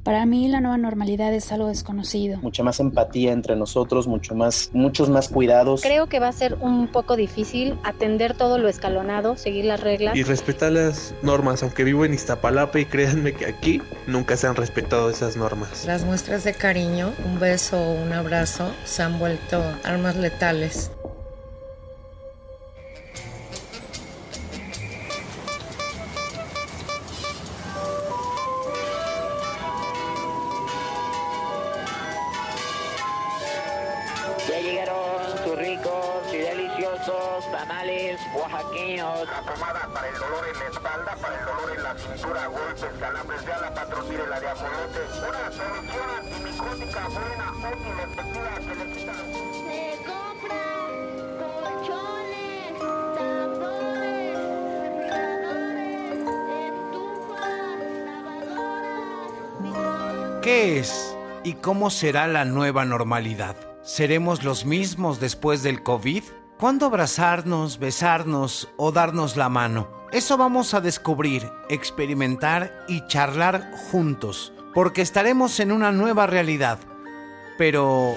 Para mí la nueva normalidad es algo desconocido. Mucha más empatía entre nosotros, muchos más cuidados. Creo que va a ser un poco difícil atender todo lo escalonado, seguir las reglas. Y respetar las normas, aunque vivo en Iztapalapa y créanme que aquí nunca se han respetado esas normas. Las muestras de cariño, un beso o un abrazo, se han vuelto armas letales. Ya llegaron sus ricos y deliciosos tamales oaxaqueños. La pomada para el dolor en la espalda, para el dolor en la cintura, golpes, calambres de ala, patrocine la de ajolote. Una solución antimicótica buena, útil, efectiva, que le quita. Se compran colchones, tambores, refrigeradores, estufas, lavadoras. ¿Qué es y cómo será la nueva normalidad? ¿Seremos los mismos después del COVID? ¿Cuándo abrazarnos, besarnos o darnos la mano? Eso vamos a descubrir, experimentar y charlar juntos, porque estaremos en una nueva realidad, pero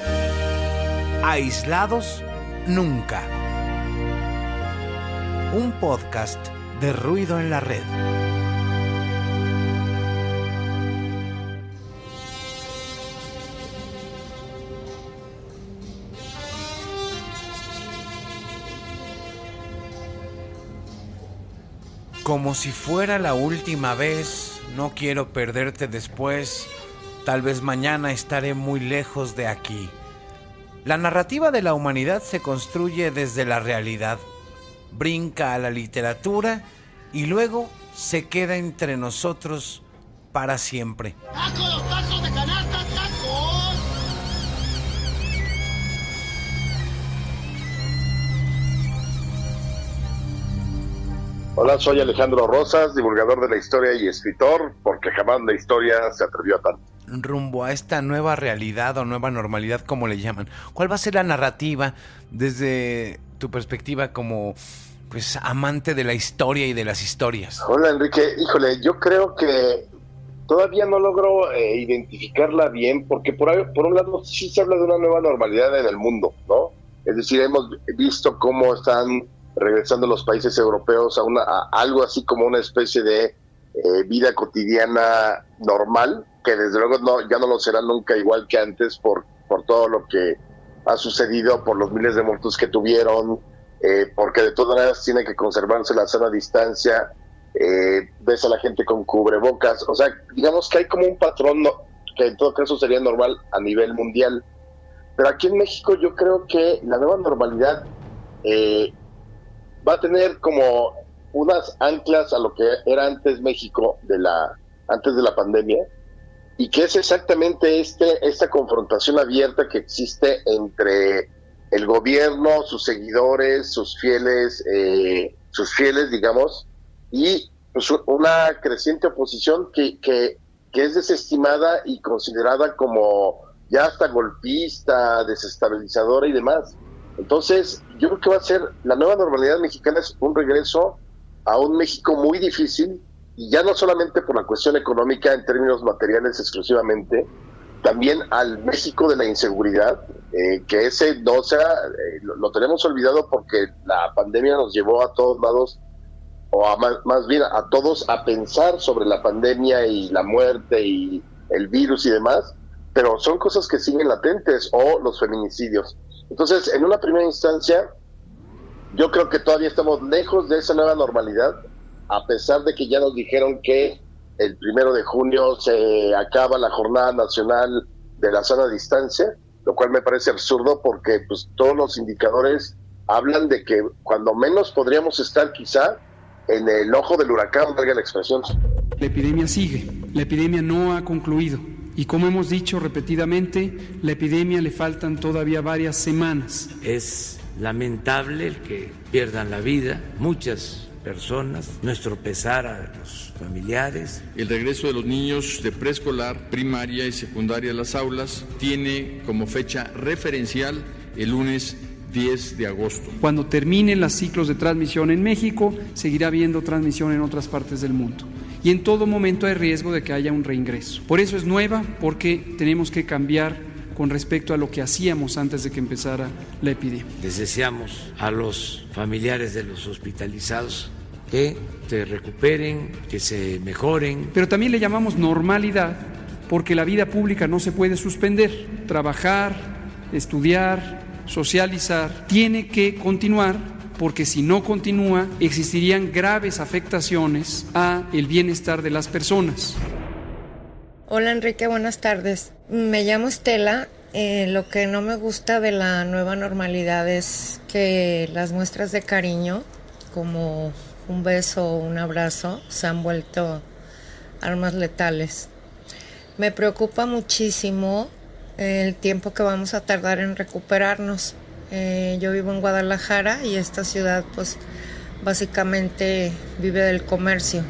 aislados nunca. Un podcast de Ruido en la Red. Como si fuera la última vez, no quiero perderte después, tal vez mañana estaré muy lejos de aquí. La narrativa de la humanidad se construye desde la realidad, brinca a la literatura y luego se queda entre nosotros para siempre. ¡Tacos, tacos de canasta, tacos! Hola, soy Alejandro Rosas, divulgador de la historia y escritor, porque jamás la historia se atrevió a tanto. Rumbo a esta nueva realidad o nueva normalidad, como le llaman, ¿cuál va a ser la narrativa desde tu perspectiva como amante de la historia y de las historias? Hola, Enrique. Híjole, yo creo que todavía no logro identificarla bien, porque por un lado sí se habla de una nueva normalidad en el mundo, ¿no? Es decir, hemos visto cómo están regresando los países europeos a algo así como una especie de vida cotidiana normal, que desde luego ya no lo será nunca igual que antes por todo lo que ha sucedido, por los miles de muertos que tuvieron, porque de todas maneras tiene que conservarse la sana distancia, ves a la gente con cubrebocas, o sea, digamos que hay como un patrón que en todo caso sería normal a nivel mundial, pero aquí en México yo creo que la nueva normalidad va a tener como unas anclas a lo que era antes México antes de la pandemia, y que es exactamente esta confrontación abierta que existe entre el gobierno, sus seguidores, sus fieles, digamos, y pues una creciente oposición que es desestimada y considerada como ya hasta golpista, desestabilizadora y demás. Entonces, yo creo que va a ser, la nueva normalidad mexicana es un regreso a un México muy difícil, y ya no solamente por la cuestión económica en términos materiales exclusivamente, también al México de la inseguridad, que ese no sea, lo tenemos olvidado porque la pandemia nos llevó a todos lados, o más bien a todos a pensar sobre la pandemia y la muerte y el virus y demás, pero son cosas que siguen latentes, o los feminicidios. Entonces, en una primera instancia, yo creo que todavía estamos lejos de esa nueva normalidad, a pesar de que ya nos dijeron que el 1 de junio se acaba la Jornada Nacional de la Sana Distancia, lo cual me parece absurdo porque pues todos los indicadores hablan de que cuando menos podríamos estar quizá en el ojo del huracán, valga la expresión. La epidemia sigue, la epidemia no ha concluido. Y como hemos dicho repetidamente, la epidemia le faltan todavía varias semanas. Es lamentable el que pierdan la vida muchas personas, nuestro pesar a los familiares. El regreso de los niños de preescolar, primaria y secundaria a las aulas tiene como fecha referencial el lunes 10 de agosto. Cuando terminen los ciclos de transmisión en México, seguirá habiendo transmisión en otras partes del mundo. y en todo momento hay riesgo de que haya un reingreso. Por eso es nueva, porque tenemos que cambiar con respecto a lo que hacíamos antes de que empezara la epidemia. Les deseamos a los familiares de los hospitalizados que se recuperen, que se mejoren. Pero también le llamamos normalidad porque la vida pública no se puede suspender. Trabajar, estudiar, socializar, tiene que continuar, porque si no continúa existirían graves afectaciones a el bienestar de las personas. Hola Enrique, buenas tardes. Me llamo Estela. Lo que no me gusta de la nueva normalidad es que las muestras de cariño, como un beso o un abrazo, se han vuelto armas letales. Me preocupa muchísimo el tiempo que vamos a tardar en recuperarnos. Yo vivo en Guadalajara y esta ciudad pues básicamente vive del comercio.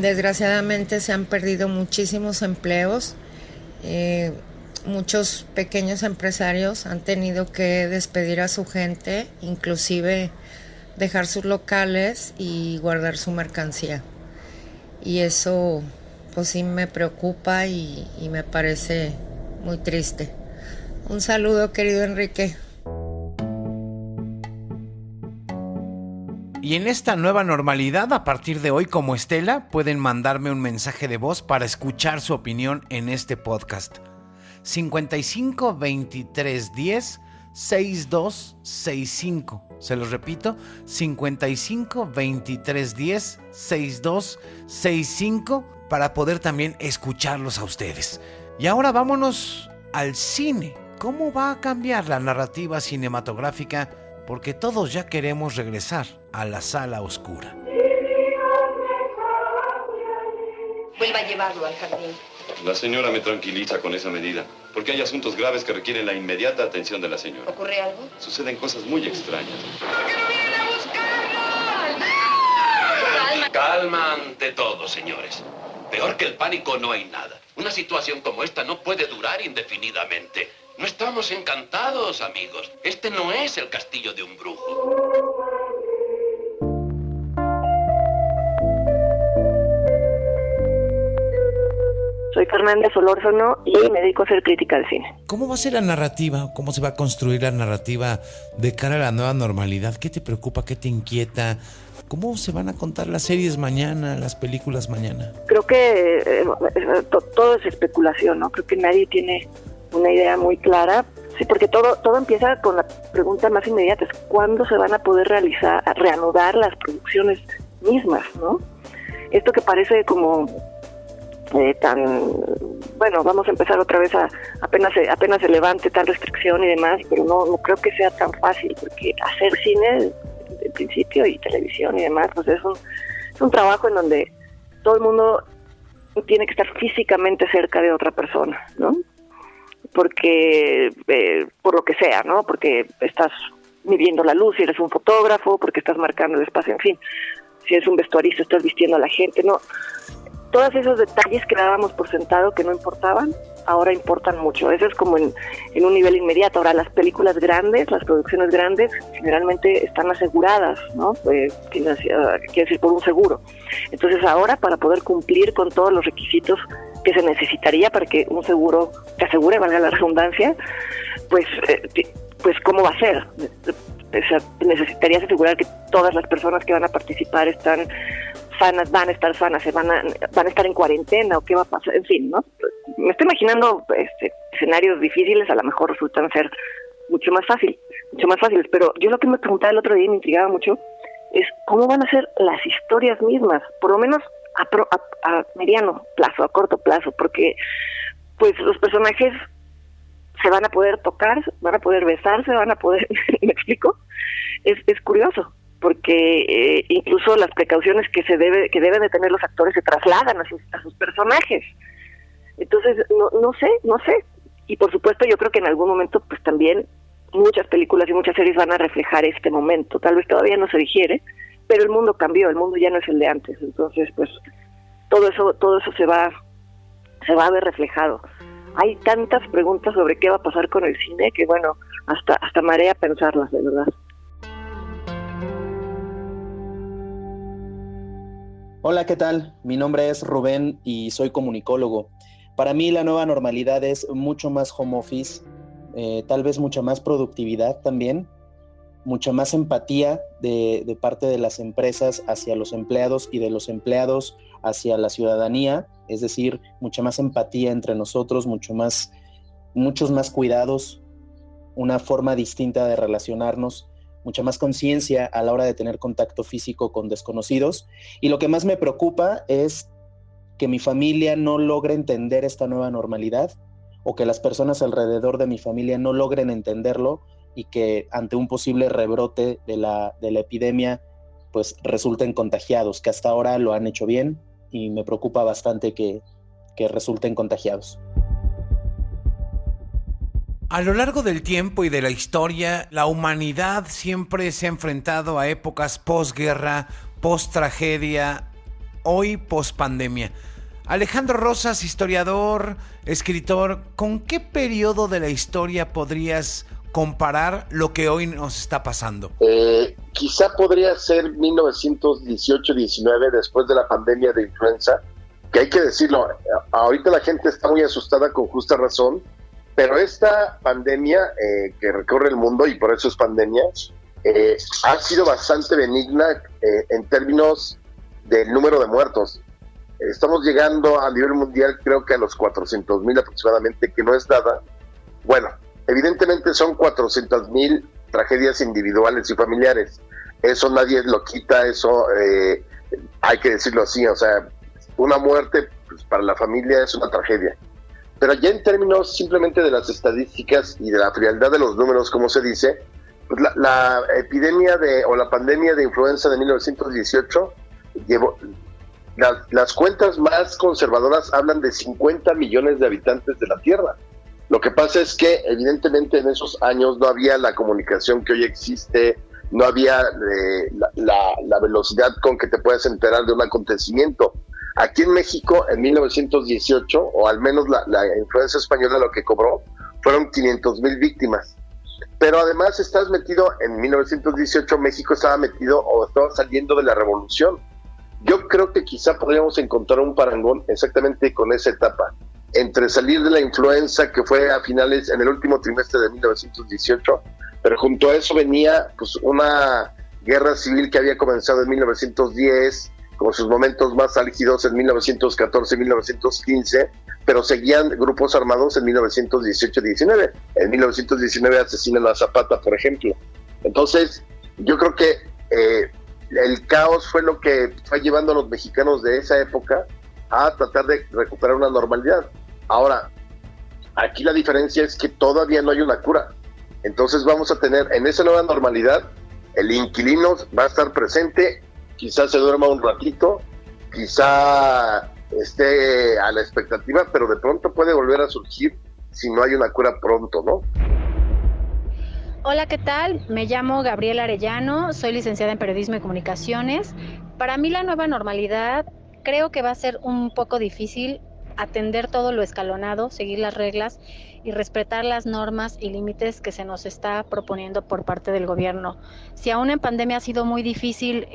Desgraciadamente se han perdido muchísimos empleos. Muchos pequeños empresarios han tenido que despedir a su gente, inclusive dejar sus locales y guardar su mercancía. Y eso pues sí me preocupa y me parece muy triste. Un saludo, querido Enrique. Y en esta nueva normalidad, a partir de hoy, como Estela, pueden mandarme un mensaje de voz para escuchar su opinión en este podcast. 55 23 10 62 65. Se los repito, 55 23 10 62 65 para poder también escucharlos a ustedes. Y ahora vámonos al cine. ¿Cómo va a cambiar la narrativa cinematográfica? Porque todos ya queremos regresar a la sala oscura. Vuelva a llevarlo al jardín. La señora me tranquiliza con esa medida, porque hay asuntos graves que requieren la inmediata atención de la señora. ¿Ocurre algo? Suceden cosas muy extrañas. Calma ante todo, señores. Peor que el pánico no hay nada. Una situación como esta no puede durar indefinidamente. No estamos encantados, amigos. Este no es el castillo de un brujo. Soy Fernández Solórzano y me dedico a hacer crítica al cine. ¿Cómo va a ser la narrativa? ¿Cómo se va a construir la narrativa de cara a la nueva normalidad? ¿Qué te preocupa? ¿Qué te inquieta? ¿Cómo se van a contar las series mañana, las películas mañana? Creo que todo es especulación, ¿no? Creo que nadie tiene una idea muy clara. Sí, porque todo empieza con la pregunta más inmediata, es ¿cuándo se van a poder reanudar las producciones mismas, ¿no? Esto que parece como bueno, vamos a empezar otra vez apenas se levante tal restricción y demás, pero no creo que sea tan fácil, porque hacer cine de principio y televisión y demás, pues es un trabajo en donde todo el mundo tiene que estar físicamente cerca de otra persona, ¿no? Porque por lo que sea, ¿no? Porque estás midiendo la luz si eres un fotógrafo, porque estás marcando el espacio, en fin, si eres un vestuarista estás vistiendo a la gente, ¿no? Todos esos detalles que dábamos por sentado que no importaban, ahora importan mucho. Eso es como en un nivel inmediato. Ahora las películas grandes, las producciones grandes, generalmente están aseguradas, ¿no? Quiere decir por un seguro. Entonces ahora, para poder cumplir con todos los requisitos que se necesitaría para que un seguro te asegure, valga la redundancia, pues ¿cómo va a ser? Necesitarías asegurar que todas las personas que van a participar están sanas, van a estar sanas, van a estar en cuarentena, o qué va a pasar, en fin, ¿no? Me estoy imaginando escenarios difíciles, a lo mejor resultan ser mucho más fáciles, pero yo lo que me preguntaba el otro día y me intrigaba mucho es cómo van a ser las historias mismas, por lo menos a mediano plazo, a corto plazo, porque pues los personajes se van a poder tocar, van a poder besarse, van a poder, ¿me explico? Es curioso, porque incluso las precauciones que deben de tener los actores se trasladan a sus personajes. Entonces, no sé. Y por supuesto yo creo que en algún momento pues también muchas películas y muchas series van a reflejar este momento. Tal vez todavía no se digiere, pero el mundo cambió, el mundo ya no es el de antes. Entonces, pues todo eso se va a ver reflejado. Hay tantas preguntas sobre qué va a pasar con el cine que bueno, hasta marea pensarlas, de verdad. Hola, ¿qué tal? Mi nombre es Rubén y soy comunicólogo. Para mí la nueva normalidad es mucho más home office, tal vez mucha más productividad también, mucha más empatía de parte de las empresas hacia los empleados y de los empleados hacia la ciudadanía, es decir, mucha más empatía entre nosotros, muchos más cuidados, una forma distinta de relacionarnos, mucha más conciencia a la hora de tener contacto físico con desconocidos. Y lo que más me preocupa es que mi familia no logre entender esta nueva normalidad, o que las personas alrededor de mi familia no logren entenderlo y que ante un posible rebrote de la epidemia pues resulten contagiados, que hasta ahora lo han hecho bien y me preocupa bastante que resulten contagiados. A lo largo del tiempo y de la historia, la humanidad siempre se ha enfrentado a épocas posguerra, post-tragedia, hoy post-pandemia. Alejandro Rosas, historiador, escritor, ¿con qué periodo de la historia podrías comparar lo que hoy nos está pasando? Quizá podría ser 1918-19, después de la pandemia de influenza, que hay que decirlo, ahorita la gente está muy asustada con justa razón, pero esta pandemia que recorre el mundo, y por eso es pandemia, ha sido bastante benigna en términos del número de muertos. Estamos llegando a nivel mundial creo que a los 400,000 aproximadamente, que no es nada. Bueno, evidentemente son 400,000 tragedias individuales y familiares. Eso nadie lo quita, eso hay que decirlo así. O sea, una muerte pues, para la familia es una tragedia. Pero ya en términos simplemente de las estadísticas y de la frialdad de los números, como se dice, pues la epidemia o la pandemia de influenza de 1918 llevó... Las cuentas más conservadoras hablan de 50 millones de habitantes de la Tierra. Lo que pasa es que evidentemente en esos años no había la comunicación que hoy existe, no había la velocidad con que te puedes enterar de un acontecimiento. Aquí en México, en 1918, o al menos la influenza española lo que cobró, fueron 500,000 víctimas. Pero además estás metido, en 1918 México estaba metido o estaba saliendo de la revolución. Yo creo que quizá podríamos encontrar un parangón exactamente con esa etapa, entre salir de la influenza que fue a finales, en el último trimestre de 1918, pero junto a eso venía pues una guerra civil que había comenzado en 1910, con sus momentos más álgidos en 1914 y 1915, pero seguían grupos armados en 1918-19. En 1919 asesinan a Zapata, por ejemplo. Entonces, yo creo que el caos fue lo que fue llevando a los mexicanos de esa época a tratar de recuperar una normalidad. Ahora, aquí la diferencia es que todavía no hay una cura. Entonces vamos a tener en esa nueva normalidad, el inquilino va a estar presente, quizás se duerma un ratito, quizá esté a la expectativa, pero de pronto puede volver a surgir si no hay una cura pronto, ¿no? Hola, ¿qué tal? Me llamo Gabriela Arellano, soy licenciada en Periodismo y Comunicaciones. Para mí la nueva normalidad creo que va a ser un poco difícil atender todo lo escalonado, seguir las reglas y respetar las normas y límites que se nos está proponiendo por parte del gobierno. Si aún en pandemia ha sido muy difícil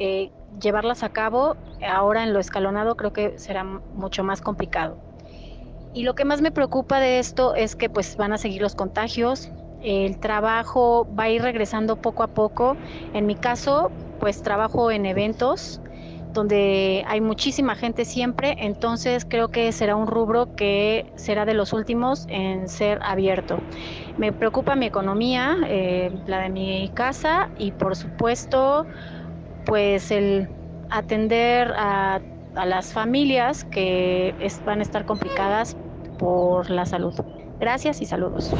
llevarlas a cabo, ahora en lo escalonado creo que será mucho más complicado. Y lo que más me preocupa de esto es que pues van a seguir los contagios. El trabajo va a ir regresando poco a poco. En mi caso, pues trabajo en eventos donde hay muchísima gente siempre, entonces creo que será un rubro que será de los últimos en ser abierto. Me preocupa mi economía, la de mi casa y por supuesto, pues el atender a las familias que van a estar complicadas por la salud. Gracias y saludos.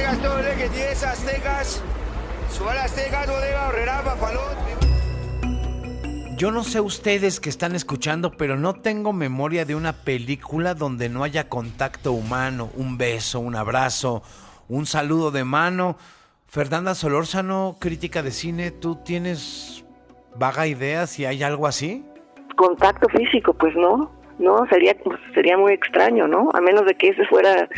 Aztecas, todo el que tiene Aztecas, suba las Aztecas, bodega, horrera, papalón. Yo no sé ustedes que están escuchando, pero no tengo memoria de una película donde no haya contacto humano, un beso, un abrazo, un saludo de mano. Fernanda Solórzano, crítica de cine, ¿tú tienes vaga idea si hay algo así? Contacto físico, pues no, sería muy extraño, ¿no? A menos de que ese fuera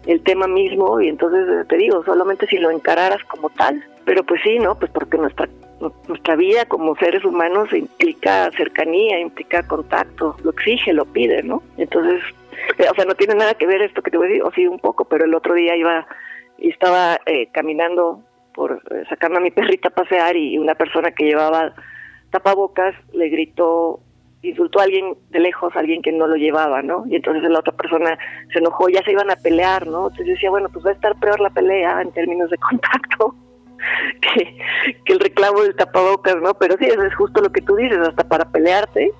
el tema mismo y entonces te digo, solamente si lo encararas como tal, pero pues sí, ¿no? Pues porque nuestra vida como seres humanos implica cercanía, implica contacto, lo exige, lo pide, ¿no? Entonces, o sea, no tiene nada que ver esto que te voy a decir, o sí un poco, pero el otro día estaba caminando sacando a mi perrita a pasear y una persona que llevaba tapabocas le insultó a alguien de lejos, a alguien que no lo llevaba, ¿no? Y entonces la otra persona se enojó, ya se iban a pelear, ¿no? Entonces yo decía, bueno, pues va a estar peor la pelea en términos de contacto que el reclamo del tapabocas, ¿no? Pero sí, eso es justo lo que tú dices, hasta para pelearte,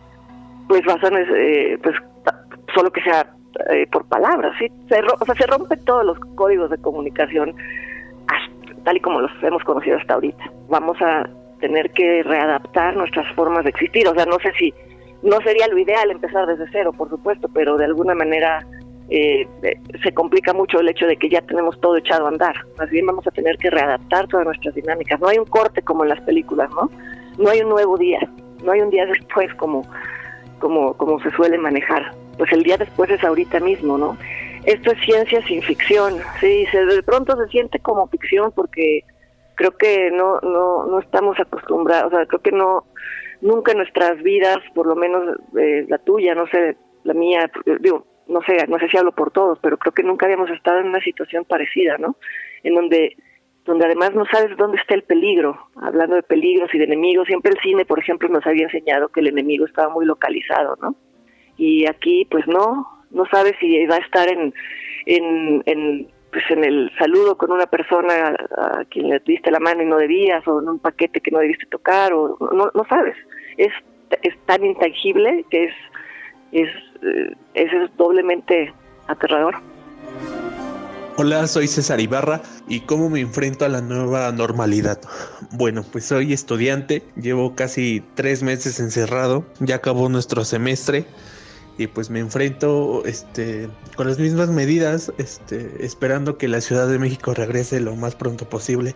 pues pues solo que sea por palabras, ¿sí? Se rompen todos los códigos de comunicación tal y como los hemos conocido hasta ahorita. Vamos a tener que readaptar nuestras formas de existir, o sea, no sé si no sería lo ideal empezar desde cero, por supuesto, pero de alguna manera se complica mucho el hecho de que ya tenemos todo echado a andar. Más bien vamos a tener que readaptar todas nuestras dinámicas. No hay un corte como en las películas, ¿no? No hay un nuevo día, no hay un día después como se suele manejar. Pues el día después es ahorita mismo, ¿no? Esto es ciencia sin ficción, sí, de pronto se siente como ficción porque creo que no estamos acostumbrados, o sea, creo que nunca en nuestras vidas, por lo menos la tuya, no sé, la mía, digo, no sé si hablo por todos, pero creo que nunca habíamos estado en una situación parecida, ¿no? En donde además no sabes dónde está el peligro. Hablando de peligros y de enemigos, siempre el cine, por ejemplo, nos había enseñado que el enemigo estaba muy localizado, ¿no? Y aquí, pues no sabes si va a estar en el saludo con una persona a quien le diste la mano y no debías, o en un paquete que no debiste tocar, o no sabes. Es tan intangible que es doblemente aterrador. Hola, soy César Ibarra y ¿cómo me enfrento a la nueva normalidad? Bueno, pues soy estudiante, llevo casi 3 meses encerrado, ya acabó nuestro semestre y pues me enfrento con las mismas medidas, esperando que la Ciudad de México regrese lo más pronto posible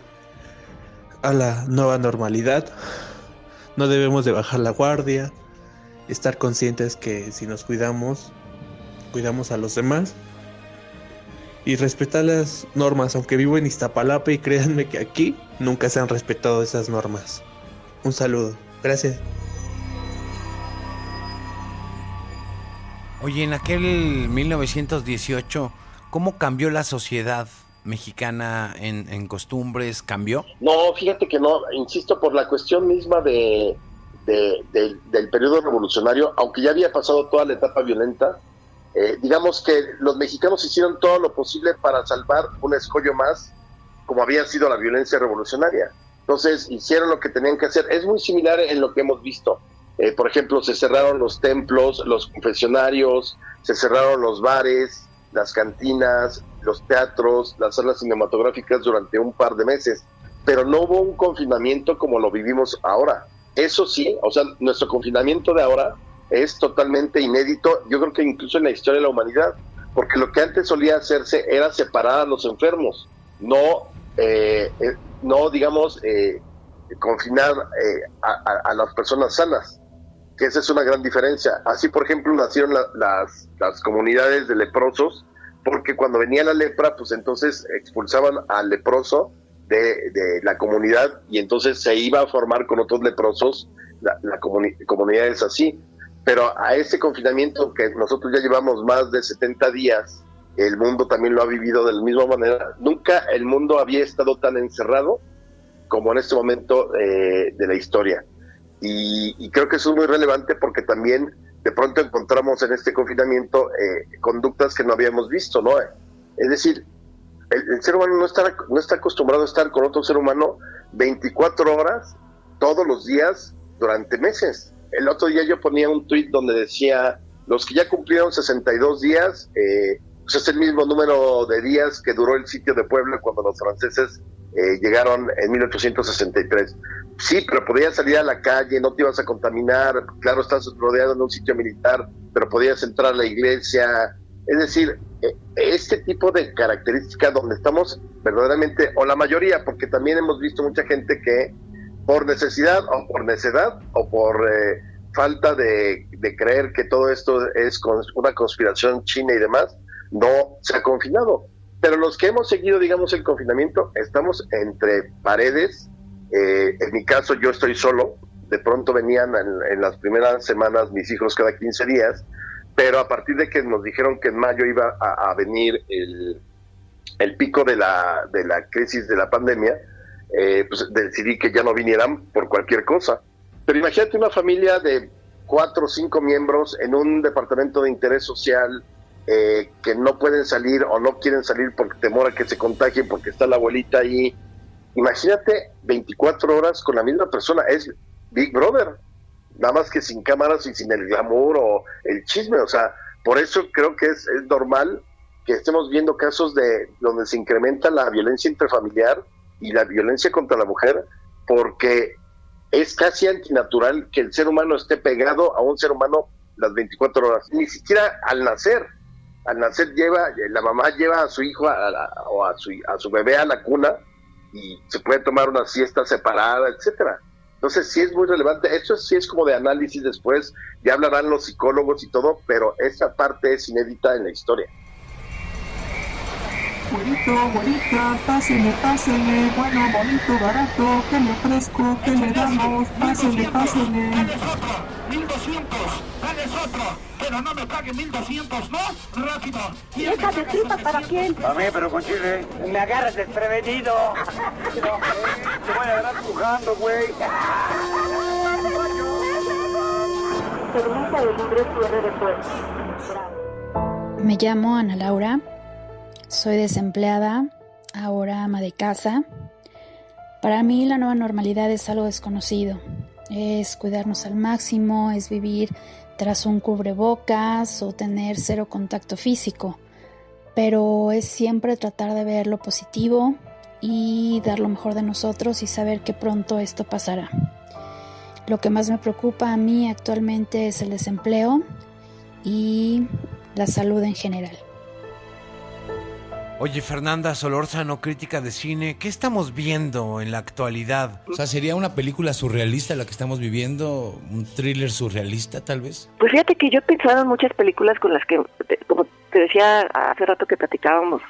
a la nueva normalidad. No debemos de bajar la guardia, estar conscientes que si nos cuidamos a los demás y respetar las normas, aunque vivo en Iztapalapa y créanme que aquí nunca se han respetado esas normas. Un saludo, gracias. Oye, en aquel 1918, ¿cómo cambió la sociedad mexicana en costumbres? ¿Cambió? No, fíjate que no, insisto, por la cuestión misma del periodo revolucionario, aunque ya había pasado toda la etapa violenta, digamos que los mexicanos hicieron todo lo posible para salvar un escollo más, como había sido la violencia revolucionaria. Entonces hicieron lo que tenían que hacer. Es muy similar en lo que hemos visto. Por ejemplo, se cerraron los templos, los confesionarios, se cerraron los bares, las cantinas, los teatros, las salas cinematográficas durante un par de meses, pero no hubo un confinamiento como lo vivimos ahora. Eso sí, o sea, nuestro confinamiento de ahora es totalmente inédito, yo creo que incluso en la historia de la humanidad, porque lo que antes solía hacerse era separar a los enfermos, no digamos, confinar a las personas sanas, que esa es una gran diferencia. Así, por ejemplo, nacieron las comunidades de leprosos, porque cuando venía la lepra, pues entonces expulsaban al leproso de la comunidad y entonces se iba a formar con otros leprosos la comunidad es así. Pero a ese confinamiento que nosotros ya llevamos más de 70 días, el mundo también lo ha vivido de la misma manera. Nunca el mundo había estado tan encerrado como en este momento de la historia. Y creo que eso es muy relevante porque también de pronto encontramos en este confinamiento conductas que no habíamos visto, ¿no? Es decir, el ser humano no está acostumbrado a estar con otro ser humano 24 horas todos los días durante meses. El otro día yo ponía un tuit donde decía, los que ya cumplieron 62 días, pues es el mismo número de días que duró el sitio de Puebla cuando los franceses llegaron en 1863. Sí, pero podías salir a la calle, no te ibas a contaminar, claro, estás rodeado en un sitio militar, pero podías entrar a la iglesia. Es decir, este tipo de características donde estamos verdaderamente, o la mayoría, porque también hemos visto mucha gente que por necesidad o por necedad o por falta de creer que todo esto es una conspiración china y demás, no se ha confinado. Pero los que hemos seguido, digamos, el confinamiento, estamos entre paredes. En mi caso, yo estoy solo. De pronto venían en las primeras semanas mis hijos cada 15 días, pero a partir de que nos dijeron que en mayo iba a venir el pico de la crisis de la pandemia, pues decidí que ya no vinieran por cualquier cosa. Pero imagínate una familia de 4 o 5 miembros en un departamento de interés social, que no pueden salir o no quieren salir por temor a que se contagien porque está la abuelita ahí. Imagínate 24 horas con la misma persona, es Big Brother, nada más que sin cámaras y sin el glamour o el chisme. O sea, por eso creo que es normal que estemos viendo casos de donde se incrementa la violencia intrafamiliar y la violencia contra la mujer, porque es casi antinatural que el ser humano esté pegado a un ser humano las 24 horas, ni siquiera al nacer la mamá lleva a su hijo o a su bebé a la cuna y se puede tomar una siesta separada, etcétera. Entonces sí es muy relevante, esto sí es como de análisis después, ya hablarán los psicólogos y todo, pero esa parte es inédita en la historia. Güerita, pásele, bueno, bonito, barato, ¿qué le ofrezco? ¿Qué le damos? Pásele. Dales otro, pero no me pague 1,200, ¿no? Rápido. ¿Esa de tripas para quién? Para mí, pero con chile. Me agarras desprevenido. Te voy a agarrar empujando, güey. Permita de libre cierre de puertas. Me llamo Ana Laura, soy desempleada, ahora ama de casa. Para mí la nueva normalidad es algo desconocido. Es cuidarnos al máximo, es vivir tras un cubrebocas o tener 0 contacto físico, pero es siempre tratar de ver lo positivo y dar lo mejor de nosotros y saber que pronto esto pasará. Lo que más me preocupa a mí actualmente es el desempleo y la salud en general. Oye, Fernanda Solórzano, crítica de cine, ¿qué estamos viendo en la actualidad? O sea, ¿sería una película surrealista la que estamos viviendo? ¿Un thriller surrealista, tal vez? Pues fíjate que yo he pensado en muchas películas con las que, como te decía hace rato que platicábamos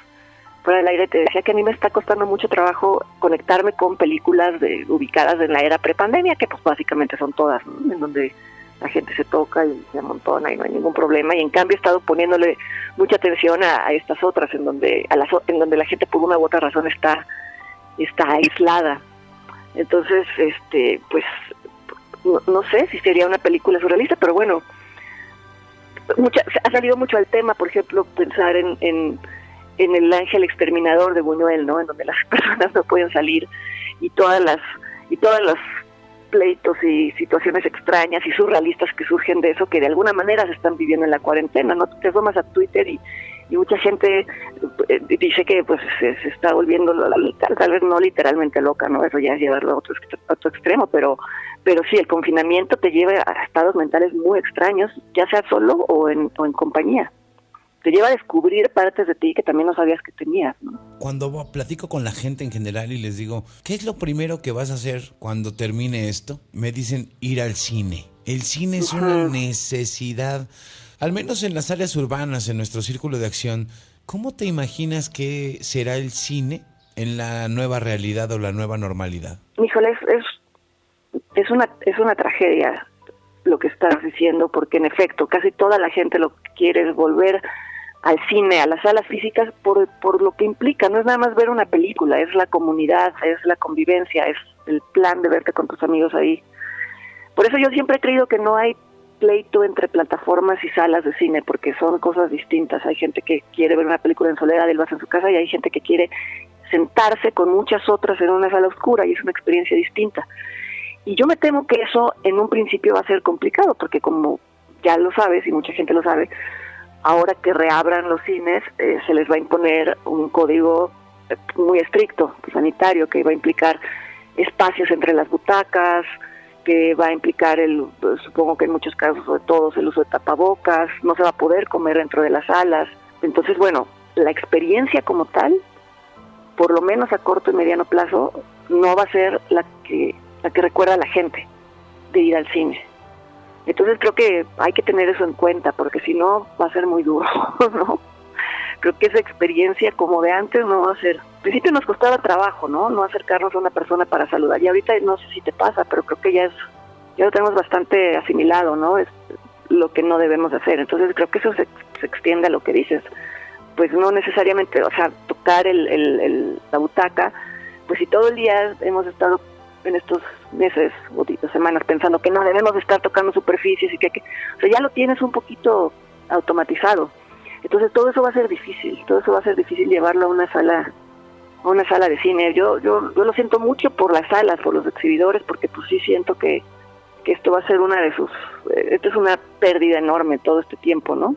fuera del aire, te decía que a mí me está costando mucho trabajo conectarme con películas ubicadas en la era prepandemia, que pues básicamente son todas, ¿no? En donde la gente se toca y se amontona y no hay ningún problema, y en cambio he estado poniéndole mucha atención a estas otras en donde la gente por una u otra razón está aislada. Entonces pues no sé si sería una película surrealista, pero bueno, ha salido mucho al tema, por ejemplo, pensar en El ángel exterminador de Buñuel, ¿no? En donde las personas no pueden salir y todas las pleitos y situaciones extrañas y surrealistas que surgen de eso, que de alguna manera se están viviendo en la cuarentena, ¿no? Te asomas a Twitter y mucha gente dice que pues se está volviendo tal vez no literalmente loca, ¿no? Eso ya es llevarlo a otro extremo, pero sí, el confinamiento te lleva a estados mentales muy extraños, ya sea solo o en compañía. Te lleva a descubrir partes de ti que también no sabías que tenías, ¿no? Cuando platico con la gente en general y les digo, ¿qué es lo primero que vas a hacer cuando termine esto? Me dicen, ir al cine. El cine es una necesidad, al menos en las áreas urbanas, en nuestro círculo de acción. ¿Cómo te imaginas que será el cine en la nueva realidad o la nueva normalidad? Híjole, es una tragedia lo que estás diciendo, porque en efecto casi toda la gente lo que quiere es volver al cine, a las salas físicas, por lo que implica. No es nada más ver una película, es la comunidad, es la convivencia, es el plan de verte con tus amigos ahí. Por eso yo siempre he creído que no hay pleito entre plataformas y salas de cine, porque son cosas distintas. Hay gente que quiere ver una película en soledad y lo hace en su casa, y hay gente que quiere sentarse con muchas otras en una sala oscura, y es una experiencia distinta. Y yo me temo que eso en un principio va a ser complicado, porque como ya lo sabes, y mucha gente lo sabe, ahora que reabran los cines, se les va a imponer un código muy estricto, sanitario, que va a implicar espacios entre las butacas, que va a implicar, supongo que en muchos casos, sobre todos, el uso de tapabocas, no se va a poder comer dentro de las salas, Entonces, bueno, la experiencia como tal, por lo menos a corto y mediano plazo, no va a ser la que recuerda a la gente de ir al cine. Entonces creo que hay que tener eso en cuenta, porque si no va a ser muy duro, ¿no? Creo que esa experiencia como de antes no va a ser. Al principio nos costaba trabajo, ¿no? Acercarnos a una persona para saludar. Y ahorita no sé si te pasa, pero creo que ya lo tenemos bastante asimilado, ¿no? Es lo que no debemos hacer. Entonces creo que eso se extiende a lo que dices. Pues no necesariamente, o sea, tocar la butaca, pues si todo el día hemos estado en estos meses o semanas pensando que no debemos estar tocando superficies y que o sea, ya lo tienes un poquito automatizado. Entonces todo eso va a ser difícil, llevarlo a una sala de cine. Yo lo siento mucho por las salas, por los exhibidores, porque pues sí siento que esto va a ser esto es una pérdida enorme todo este tiempo, ¿no?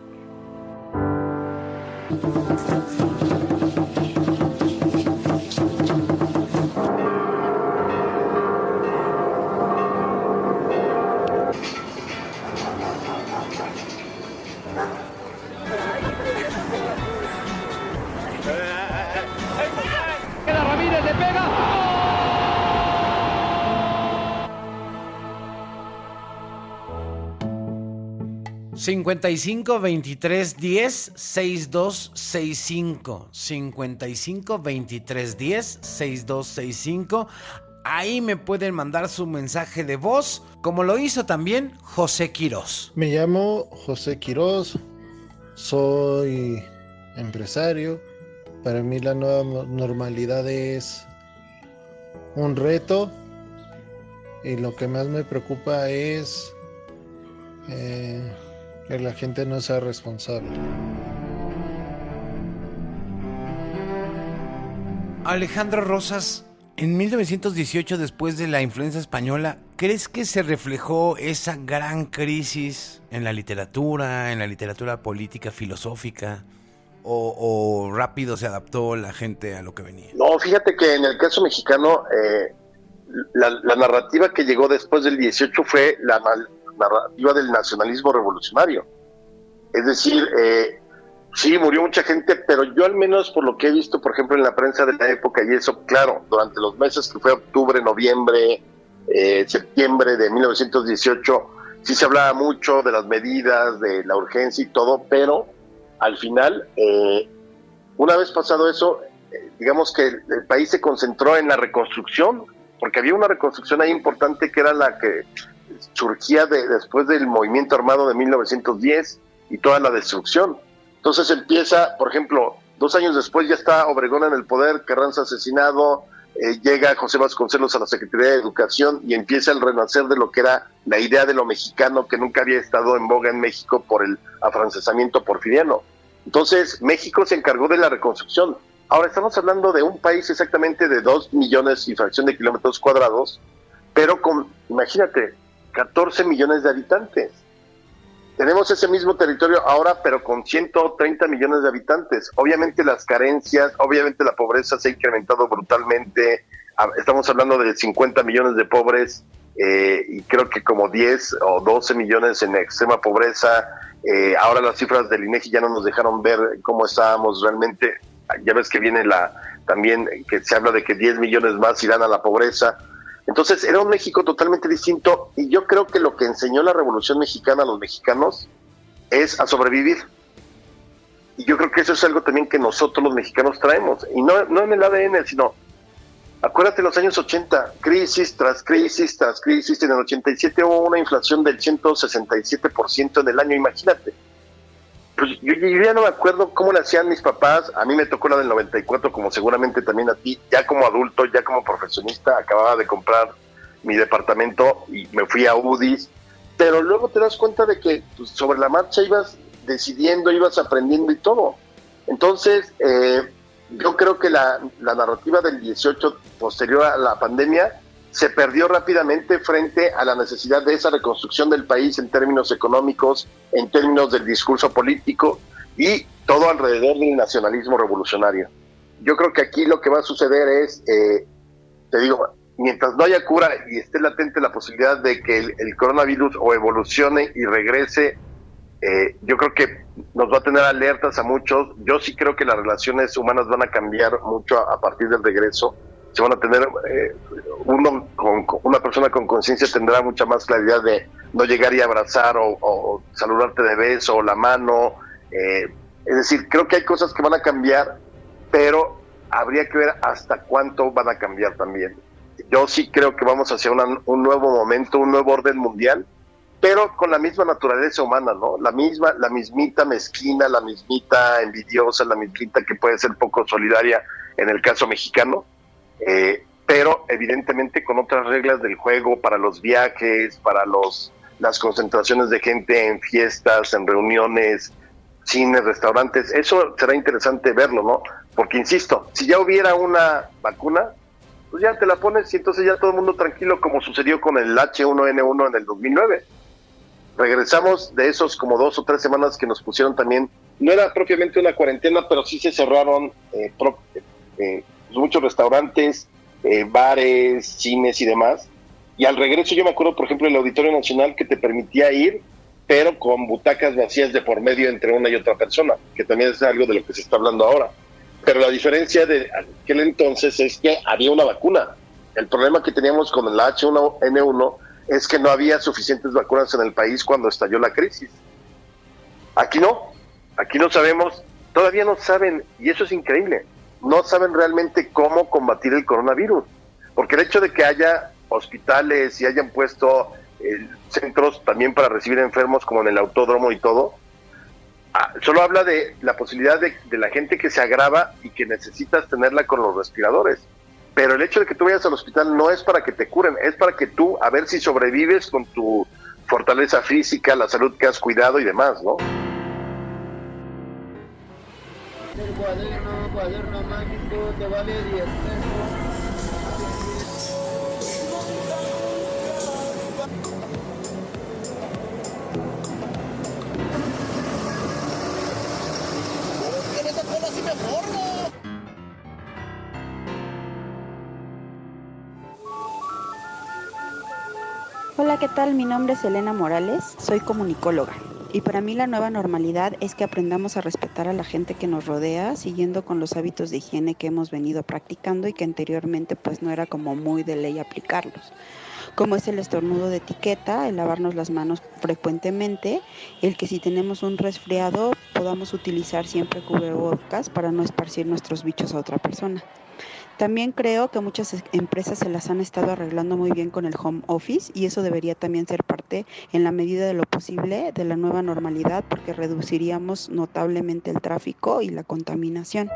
Ramírez le pega. 55 23 10 6265. 55 23 10 6265. Ahí me pueden mandar su mensaje de voz, como lo hizo también José Quirós. Me llamo José Quirós, soy empresario. Para mí la nueva normalidad es un reto y lo que más me preocupa es que la gente no sea responsable. Alejandro Rosas, en 1918, después de la influenza española, ¿crees que se reflejó esa gran crisis en la literatura política, filosófica? ¿O rápido se adaptó la gente a lo que venía? No, fíjate que en el caso mexicano, la narrativa que llegó después del 18 fue la narrativa del nacionalismo revolucionario. Es decir, sí, murió mucha gente, pero yo al menos por lo que he visto, por ejemplo, en la prensa de la época y eso, claro, durante los meses que fue octubre, noviembre, septiembre de 1918, sí se hablaba mucho de las medidas, de la urgencia y todo, pero al final, una vez pasado eso, digamos que el país se concentró en la reconstrucción, porque había una reconstrucción ahí importante que era la que surgía después del movimiento armado de 1910 y toda la destrucción. Entonces empieza, por ejemplo, 2 años después ya está Obregón en el poder, Carranza asesinado, llega José Vasconcelos a la Secretaría de Educación y empieza el renacer de lo que era la idea de lo mexicano que nunca había estado en boga en México por el afrancesamiento porfiriano. Entonces México se encargó de la reconstrucción. Ahora estamos hablando de un país exactamente de 2 millones y fracción de kilómetros cuadrados, pero con, imagínate, 14 millones de habitantes. Tenemos ese mismo territorio ahora, pero con 130 millones de habitantes. Obviamente las carencias, obviamente la pobreza se ha incrementado brutalmente. Estamos hablando de 50 millones de pobres y creo que como 10 o 12 millones en extrema pobreza. Ahora las cifras del INEGI ya no nos dejaron ver cómo estábamos realmente. Ya ves que viene también que se habla de que 10 millones más irán a la pobreza. Entonces era un México totalmente distinto y yo creo que lo que enseñó la Revolución Mexicana a los mexicanos es a sobrevivir. Y yo creo que eso es algo también que nosotros los mexicanos traemos. Y no en el ADN, sino, acuérdate, en los años 80, crisis tras crisis tras crisis. En el 87 hubo una inflación del 167% en el año, imagínate. Pues yo ya no me acuerdo cómo le hacían mis papás. A mí me tocó la del 94, como seguramente también a ti. Ya como adulto, ya como profesionista, acababa de comprar mi departamento y me fui a UDIs. Pero luego te das cuenta de que pues, sobre la marcha ibas decidiendo, ibas aprendiendo y todo. Entonces, yo creo que la narrativa del 18, posterior a la pandemia, se perdió rápidamente frente a la necesidad de esa reconstrucción del país en términos económicos, en términos del discurso político y todo alrededor del nacionalismo revolucionario. Yo creo que aquí lo que va a suceder es, te digo, mientras no haya cura y esté latente la posibilidad de que el coronavirus o evolucione y regrese yo creo que nos va a tener alertas a muchos. Yo sí creo que las relaciones humanas van a cambiar mucho a partir del regreso. Se van a tener, una persona con conciencia tendrá mucha más claridad de no llegar y abrazar o saludarte de beso o la mano. Es decir, creo que hay cosas que van a cambiar, pero habría que ver hasta cuánto van a cambiar también. Yo sí creo que vamos hacia un nuevo momento, un nuevo orden mundial, pero con la misma naturaleza humana, ¿no? La mismita mezquina, la mismita envidiosa, la mismita que puede ser poco solidaria en el caso mexicano, pero evidentemente con otras reglas del juego para los viajes, para las concentraciones de gente en fiestas, en reuniones, cines, restaurantes. Eso será interesante verlo, ¿no? Porque insisto, si ya hubiera una vacuna, pues ya te la pones y entonces ya todo el mundo tranquilo, como sucedió con el H1N1 en el 2009. Regresamos de esos como 2 o 3 semanas que nos pusieron también, no era propiamente una cuarentena, pero sí se cerraron muchos restaurantes, bares, cines y demás. Y al regreso yo me acuerdo, por ejemplo, del Auditorio Nacional, que te permitía ir, pero con butacas vacías de por medio entre una y otra persona, que también es algo de lo que se está hablando ahora. Pero la diferencia de aquel entonces es que había una vacuna. El problema que teníamos con el H1N1 es que no había suficientes vacunas en el país cuando estalló la crisis. Aquí no sabemos, todavía no saben, y eso es increíble, no saben realmente cómo combatir el coronavirus, porque el hecho de que haya hospitales y hayan puesto centros también para recibir enfermos como en el autódromo y todo, solo habla de la posibilidad de la gente que se agrava y que necesitas tenerla con los respiradores. Pero el hecho de que tú vayas al hospital no es para que te curen, es para que tú, a ver si sobrevives con tu fortaleza física, la salud que has cuidado y demás, ¿no? El cuaderno mágico te vale 10 pesos. ¡En esa cola sí me formo! Hola, ¿qué tal? Mi nombre es Elena Morales, soy comunicóloga y para mí la nueva normalidad es que aprendamos a respetar a la gente que nos rodea siguiendo con los hábitos de higiene que hemos venido practicando y que anteriormente pues no era como muy de ley aplicarlos, como es el estornudo de etiqueta, el lavarnos las manos frecuentemente, el que si tenemos un resfriado podamos utilizar siempre cubrebocas para no esparcir nuestros bichos a otra persona. También creo que muchas empresas se las han estado arreglando muy bien con el home office y eso debería también ser parte, en la medida de lo posible, de la nueva normalidad porque reduciríamos notablemente el tráfico y la contaminación.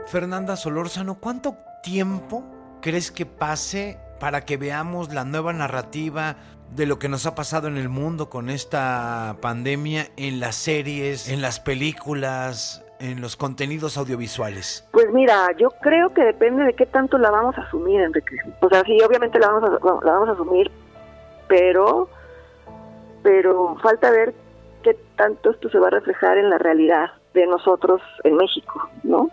Fernanda Solórzano, ¿cuánto tiempo crees que pase para que veamos la nueva narrativa de lo que nos ha pasado en el mundo con esta pandemia en las series, en las películas, en los contenidos audiovisuales? Pues mira, yo creo que depende de qué tanto la vamos a asumir, Enrique. O sea, sí, obviamente la vamos a asumir, pero falta ver qué tanto esto se va a reflejar en la realidad de nosotros en México, ¿no?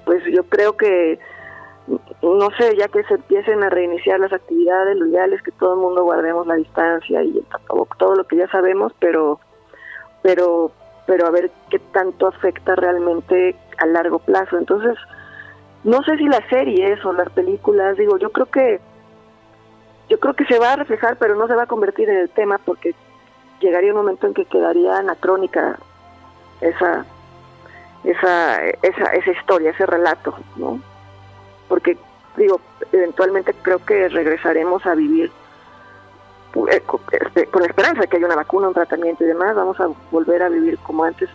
Pues yo creo que no sé, ya que se empiecen a reiniciar las actividades, lo ideal es que todo el mundo guardemos la distancia y todo lo que ya sabemos, pero a ver qué tanto afecta realmente a largo plazo. Entonces, no sé si las series o las películas, digo, yo creo que se va a reflejar, pero no se va a convertir en el tema porque llegaría un momento en que quedaría anacrónica esa historia, ese relato, ¿no? Porque, digo, eventualmente creo que regresaremos a vivir con esperanza de que haya una vacuna, un tratamiento y demás, vamos a volver a vivir como antes.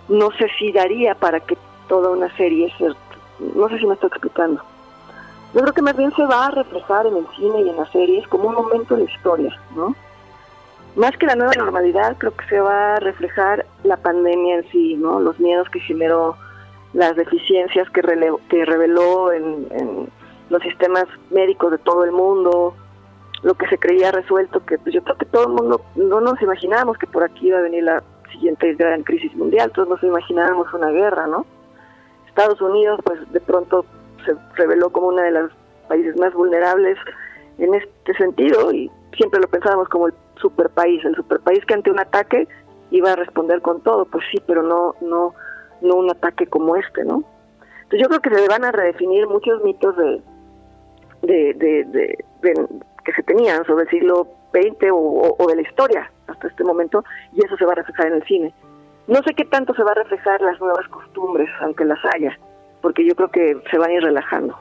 No sé si daría para que toda una serie, no sé si me estoy explicando. Yo creo que más bien se va a reflejar en el cine y en las series como un momento de la historia, ¿no? Más que la nueva normalidad, creo que se va a reflejar la pandemia en sí, ¿no? Los miedos que generó, las deficiencias que reveló en los sistemas médicos de todo el mundo, lo que se creía resuelto, que pues yo creo que todo el mundo no nos imaginábamos que por aquí iba a venir la siguiente gran crisis mundial, todos nos imaginábamos una guerra, ¿no? Estados Unidos pues de pronto se reveló como uno de los países más vulnerables en este sentido, y siempre lo pensábamos como el superpaís que ante un ataque iba a responder con todo. Pues sí, pero no un ataque como este, ¿no? Entonces yo creo que se van a redefinir muchos mitos que se tenían sobre el siglo XX o de la historia hasta este momento, y eso se va a reflejar en el cine. No sé qué tanto se va a reflejar las nuevas costumbres, aunque las haya, porque yo creo que se van a ir relajando,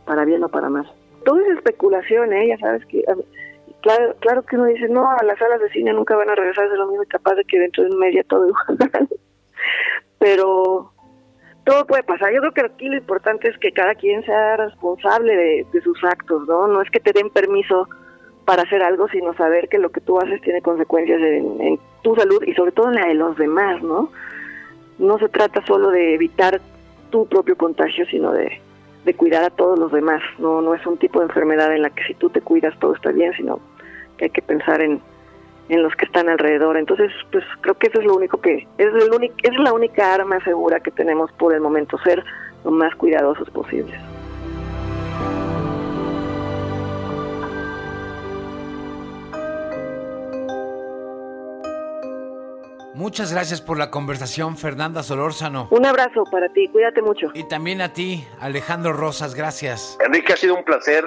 para bien o para mal. Todo es especulación, ya sabes que... Claro que uno dice, no, a las salas de cine nunca van a regresar de lo mismo, y capaz de que dentro de un mes ya todo igual. Pero todo puede pasar. Yo creo que aquí lo importante es que cada quien sea responsable de sus actos, ¿no? No es que te den permiso para hacer algo, sino saber que lo que tú haces tiene consecuencias en tu salud y sobre todo en la de los demás, ¿no? No se trata solo de evitar tu propio contagio, sino de cuidar a todos los demás. No es un tipo de enfermedad en la que si tú te cuidas todo está bien, sino que hay que pensar en los que están alrededor. Entonces, pues creo que eso es lo único es la única arma segura que tenemos por el momento, ser lo más cuidadosos posibles. Muchas gracias por la conversación, Fernanda Solórzano. Un abrazo para ti, cuídate mucho. Y también a ti, Alejandro Rosas, gracias. Enrique, ha sido un placer.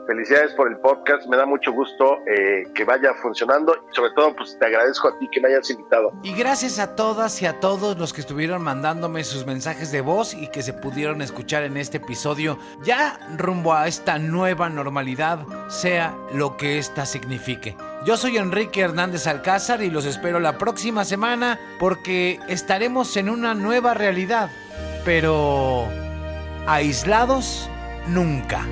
Felicidades por el podcast, me da mucho gusto que vaya funcionando y sobre todo pues te agradezco a ti que me hayas invitado. Y gracias a todas y a todos los que estuvieron mandándome sus mensajes de voz y que se pudieron escuchar en este episodio, ya rumbo a esta nueva normalidad, sea lo que esta signifique. Yo soy Enrique Hernández Alcázar y los espero la próxima semana porque estaremos en una nueva realidad, pero aislados nunca.